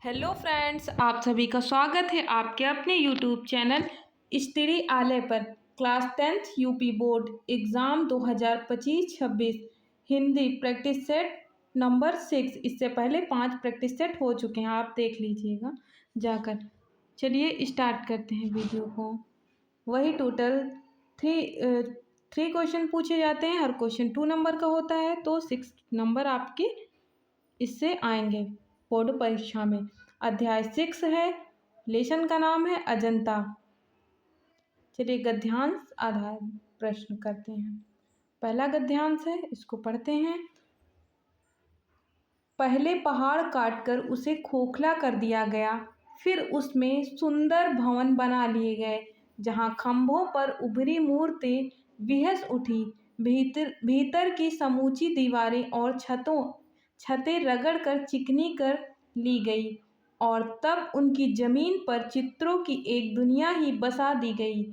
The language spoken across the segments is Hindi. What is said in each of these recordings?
हेलो फ्रेंड्स, आप सभी का स्वागत है आपके अपने यूट्यूब चैनल स्टडी आलय पर। Class 10th UP board exam 2025-26 Hindi practice set number 6। इससे पहले 5 प्रैक्टिस सेट हो चुके हैं, आप देख लीजिएगा जाकर। चलिए स्टार्ट करते हैं वीडियो को। वही टोटल थ्री क्वेश्चन पूछे जाते हैं, हर क्वेश्चन 2 नंबर का होता है, तो 6 नंबर आपके इससे आएंगे बोर्ड परीक्षा में। अध्याय 6 है, लेसन का नाम है अजंता। चलिए गद्यांश आधार प्रश्न करते हैं। पहला गद्यांश है, इसको पढ़ते हैं। पहले पहाड़ काटकर उसे खोखला कर दिया गया, फिर उसमें सुंदर भवन बना लिए गए, जहाँ खंभों पर उभरी मूर्तें विहस उठी। भीतर भीतर की समूची दीवारें और छतें रगड़ कर चिकनी कर ली गई, और तब उनकी जमीन पर चित्रों की एक दुनिया ही बसा दी गई।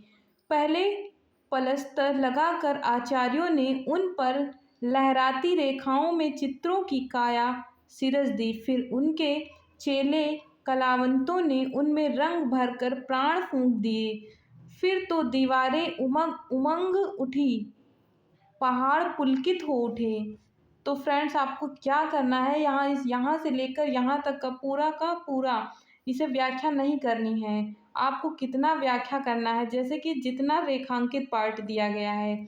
पहले पलस्तर लगाकर आचार्यों ने उन पर लहराती रेखाओं में चित्रों की काया सिरस दी, फिर उनके चेले कलावंतों ने उनमें रंग भरकर प्राण फूंक दिए। फिर तो दीवारें उमंग उमंग उठी, पहाड़ पुलकित हो उठे। तो फ्रेंड्स, आपको क्या करना है, यहाँ से लेकर यहाँ तक का पूरा इसे व्याख्या नहीं करनी है। आपको कितना व्याख्या करना है, जैसे कि जितना रेखांकित पार्ट दिया गया है,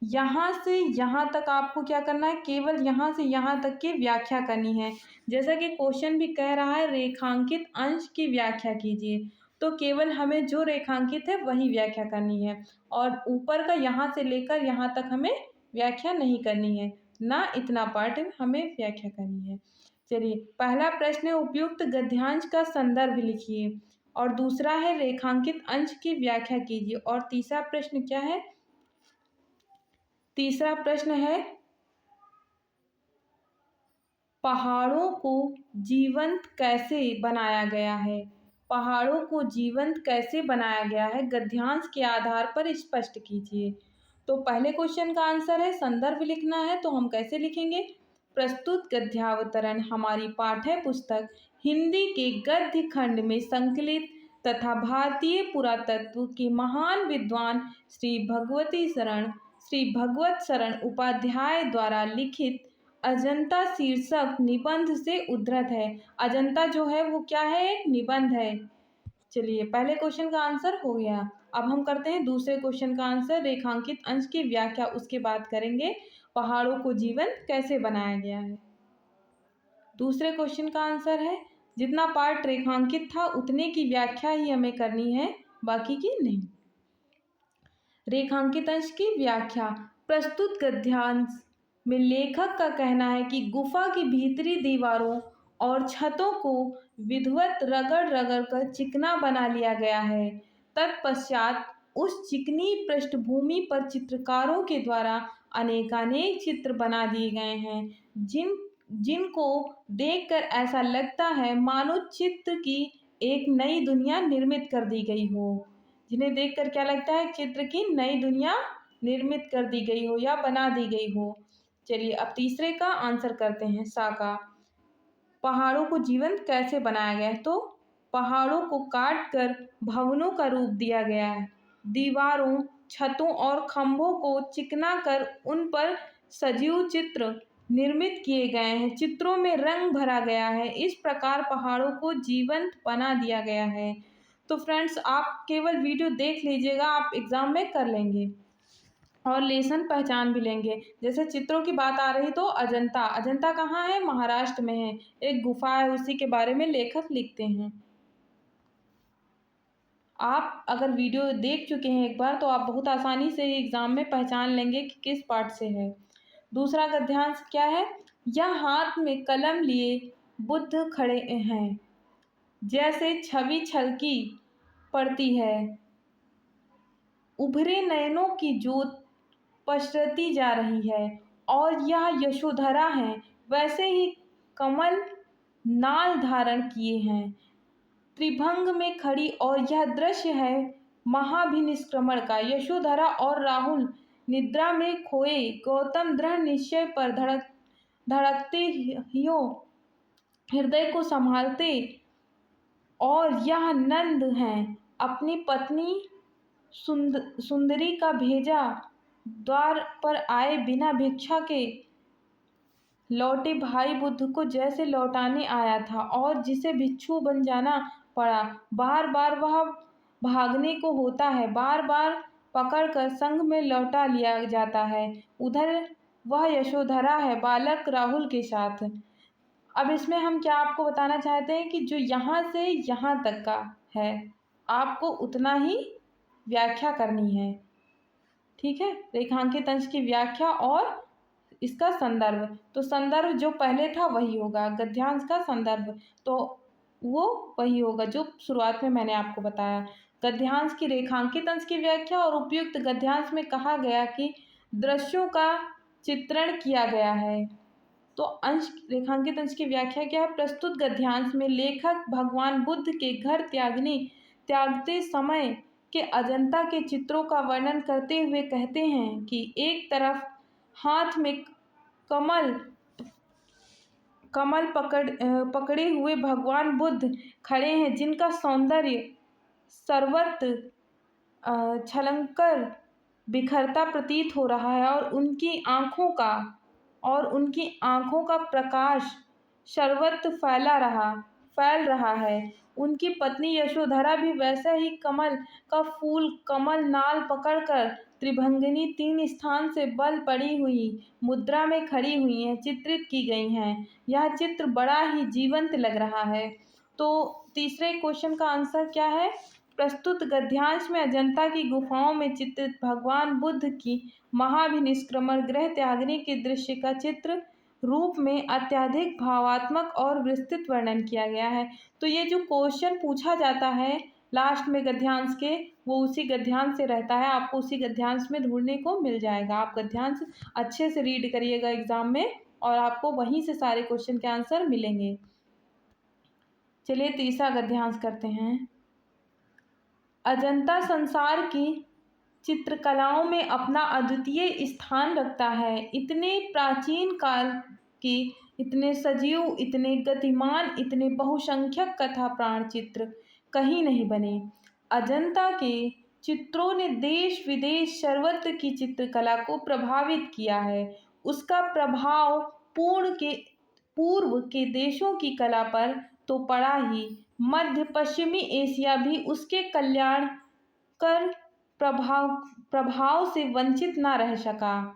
यहाँ से यहाँ तक आपको क्या करना है, केवल यहाँ से यहाँ तक की व्याख्या करनी है। जैसा कि क्वेश्चन भी कह रहा है रेखांकित अंश की व्याख्या कीजिए, तो केवल हमें जो रेखांकित है वही व्याख्या करनी है, और ऊपर का यहाँ से लेकर यहाँ तक हमें व्याख्या नहीं करनी है, ना इतना पार्ट हमें व्याख्या करनी है। चलिए, पहला प्रश्न है उपयुक्त गद्यांश का संदर्भ लिखिए, और दूसरा है रेखांकित अंश की व्याख्या कीजिए, और तीसरा प्रश्न क्या है, तीसरा प्रश्न है पहाड़ों को जीवंत कैसे बनाया गया है। पहाड़ों को जीवंत कैसे बनाया गया है, गद्यांश के आधार पर स्पष्ट कीजिए। तो पहले क्वेश्चन का आंसर है संदर्भ लिखना है, तो हम कैसे लिखेंगे, प्रस्तुत गद्यावतरण हमारी पाठ्य पुस्तक हिंदी के गद्य खंड में संकलित तथा भारतीय पुरातत्व के महान विद्वान श्री भगवत शरण उपाध्याय द्वारा लिखित अजंता शीर्षक निबंध से उद्धृत है। अजंता जो है वो क्या है, एक निबंध है। चलिए, पहले क्वेश्चन का आंसर हो गया। अब हम करते हैं दूसरे क्वेश्चन का आंसर, रेखांकित अंश की व्याख्या, उसके बाद करेंगे पहाड़ों को जीवंत कैसे बनाया गया है। दूसरे क्वेश्चन का आंसर है जितना पार्ट रेखांकित था उतने की व्याख्या ही हमें करनी है, बाकी की नहीं। रेखांकित अंश की व्याख्या, प्रस्तुत गद्यांश में लेखक का कहना है कि गुफा की भीतरी दीवारों और छतों को विधिवत रगड़ रगड़ कर चिकना बना लिया गया है। तत्पश्चात उस चिकनी पृष्ठभूमि पर चित्रकारों के द्वारा अनेकानेक चित्र बना दिए गए हैं, जिनको देखकर ऐसा लगता है मानो चित्र की एक नई दुनिया निर्मित कर दी गई हो। जिन्हें देखकर क्या लगता है, चित्र की नई दुनिया निर्मित कर दी गई हो या बना दी गई हो। चलिए, अब तीसरे का आंसर करते हैं। साका, पहाड़ों को जीवंत कैसे बनाया गया है, तो पहाड़ों को काट कर भवनों का रूप दिया गया है। दीवारों, छतों और खंभों को चिकना कर उन पर सजीव चित्र निर्मित किए गए हैं। चित्रों में रंग भरा गया है। इस प्रकार पहाड़ों को जीवंत बना दिया गया है। तो फ्रेंड्स, आप केवल वीडियो देख लीजिएगा, आप एग्जाम में कर लेंगे और लेसन पहचान भी लेंगे। जैसे चित्रों की बात आ रही तो अजंता, अजंता कहाँ है, महाराष्ट्र में है, एक गुफा है, उसी के बारे में लेखक लिखते हैं। आप अगर वीडियो देख चुके हैं एक बार, तो आप बहुत आसानी से एग्जाम में पहचान लेंगे कि किस पार्ट से है। दूसरा गद्यांश क्या है, यह हाथ में कलम लिए बुद्ध खड़े हैं, जैसे छवि छलकी पड़ती है, उभरे नयनों की जोत पसरती जा रही है, और यह यशोधरा है, वैसे ही कमल नाल धारण किए हैं, त्रिभंग में खड़ी, और यह दृश्य है महाभिनिष्क्रमण का। यशोधरा और राहुल निद्रा में खोए, गौतम दृढ़ निश्चय पर धड़कते हियों हृदय को संभालते और यह नंद हैं अपनी पत्नी सुंदरी का भेजा द्वार पर आए बिना भिक्षा के लौटे भाई बुद्ध को जैसे लौटाने आया था और जिसे भिक्षु बन जाना पड़ा। बार बार वह भागने को होता है, बार बार पकड़कर संग में लौटा लिया जाता है। उधर वह यशोधरा है बालक राहुल के साथ। अब इसमें हम क्या आपको बताना चाहते हैं कि जो यहाँ से यहाँ तक का है आपको उतना ही व्याख्या करनी है। ठीक है, रेखांकित अंश की व्याख्या और इसका संदर्भ। तो संदर्भ जो पहले था वही होगा, गद्यांश का संदर्भ तो वो वही होगा जो शुरुआत में मैंने आपको बताया। गद्यांश की रेखांकित अंश की व्याख्या और उपयुक्त गद्यांश में कहा गया कि दृश्यों का चित्रण किया गया है। तो अंश रेखांकित अंश की व्याख्या क्या है? प्रस्तुत गद्यांश में लेखक भगवान बुद्ध के घर त्यागते समय के अजंता के चित्रों का वर्णन करते हुए कहते हैं कि एक तरफ हाथ में कमल पकड़े हुए भगवान बुद्ध खड़े हैं जिनका सौंदर्य सर्वत्र छलककर बिखरता प्रतीत हो रहा है और उनकी आँखों का प्रकाश सर्वत्र फैल रहा है। उनकी पत्नी यशोधरा भी वैसा ही कमल का फूल कमल नाल पकड़कर त्रिभंगिनी 3 स्थान से बल पड़ी हुई मुद्रा में खड़ी हुई हैं चित्रित की गई हैं। यह चित्र बड़ा ही जीवंत लग रहा है। तो तीसरे क्वेश्चन का आंसर क्या है? प्रस्तुत गद्यांश में अजंता की गुफाओं में चित्रित भगवान बुद्ध की महाभिनिष्क्रमण गृह त्यागने के दृश्य का चित्र रूप में अत्यधिक भावात्मक और विस्तृत वर्णन किया गया है। तो ये जो क्वेश्चन पूछा जाता है लास्ट में गद्यांश के, वो उसी गद्यांश से रहता है, आपको उसी गद्यांश में ढूंढने को मिल जाएगा। आप गद्यांश अच्छे से रीड करिएगा एग्जाम में और आपको वहीं से सारे क्वेश्चन के आंसर मिलेंगे। चलिए तीसरा गद्यांश करते हैं। अजंता संसार की चित्रकलाओं में अपना अद्वितीय स्थान रखता है। इतने प्राचीन काल के, इतने सजीव, इतने गतिमान, इतने बहुसंख्यक कथा प्राण चित्र कहीं नहीं बने। अजंता के चित्रों ने देश विदेश सर्वत्र की चित्रकला को प्रभावित किया है। उसका प्रभाव पूर्व के देशों की कला पर तो पड़ा ही, मध्य पश्चिमी एशिया भी उसके कल्याण कर प्रभाव से वंचित न रह सका।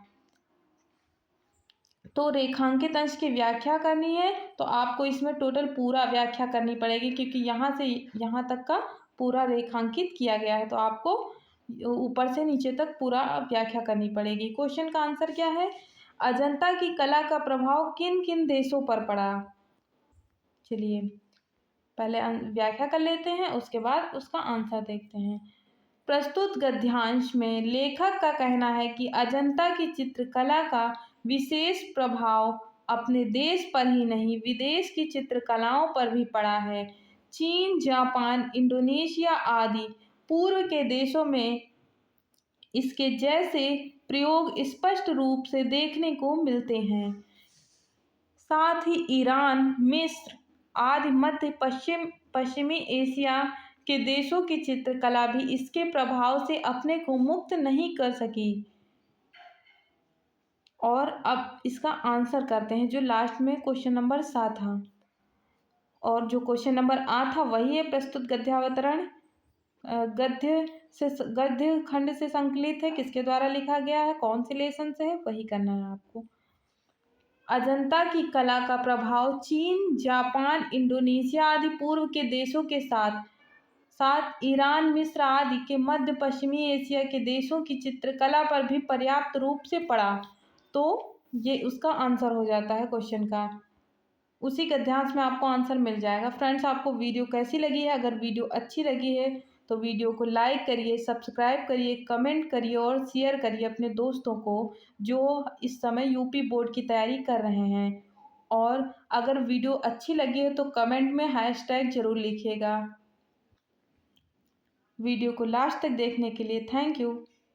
तो रेखांकित अंश की व्याख्या करनी है तो आपको इसमें टोटल पूरा व्याख्या करनी पड़ेगी क्योंकि यहाँ से यहाँ तक का पूरा रेखांकित किया गया है तो आपको ऊपर से नीचे तक पूरा व्याख्या करनी पड़ेगी। क्वेश्चन का आंसर क्या है? अजंता की कला का प्रभाव किन किन देशों पर पड़ा? चलिए पहले व्याख्या कर लेते हैं, उसके बाद उसका आंसर देखते हैं। प्रस्तुत गद्यांश में लेखक का कहना है कि अजंता की चित्रकला का विशेष प्रभाव अपने देश पर ही नहीं विदेश की चित्रकलाओं पर भी पड़ा है। चीन, जापान, इंडोनेशिया आदि पूर्व के देशों में इसके जैसे प्रयोग स्पष्ट रूप से देखने को मिलते हैं। साथ ही ईरान, मिस्र आदि मध्य पश्चिमी एशिया के देशों की चित्रकला भी इसके प्रभाव से अपने को मुक्त नहीं कर सकी। और अब इसका आंसर करते हैं जो लास्ट में क्वेश्चन नंबर 7 था और जो क्वेश्चन नंबर 8 था वही है। प्रस्तुत गद्यावतरण गद्य खंड से संकलित है, किसके द्वारा लिखा गया है, कौन से लेसन से है, वही करना है आपको। अजंता की कला का प्रभाव चीन, जापान, इंडोनेशिया आदि पूर्व के देशों के साथ ईरान, मिस्र आदि के मध्य पश्चिमी एशिया के देशों की चित्रकला पर भी पर्याप्त रूप से पड़ा। तो ये उसका आंसर हो जाता है क्वेश्चन का। उसी गद्यांश में आपको आंसर मिल जाएगा। फ्रेंड्स, आपको वीडियो कैसी लगी है? अगर वीडियो अच्छी लगी है तो वीडियो को लाइक करिए, सब्सक्राइब करिए, कमेंट करिए और शेयर करिए अपने दोस्तों को जो इस समय यूपी बोर्ड की तैयारी कर रहे हैं। और अगर वीडियो अच्छी लगी है तो कमेंट में हैशटैग जरूर लिखिएगा। वीडियो को लास्ट तक देखने के लिए थैंक यू।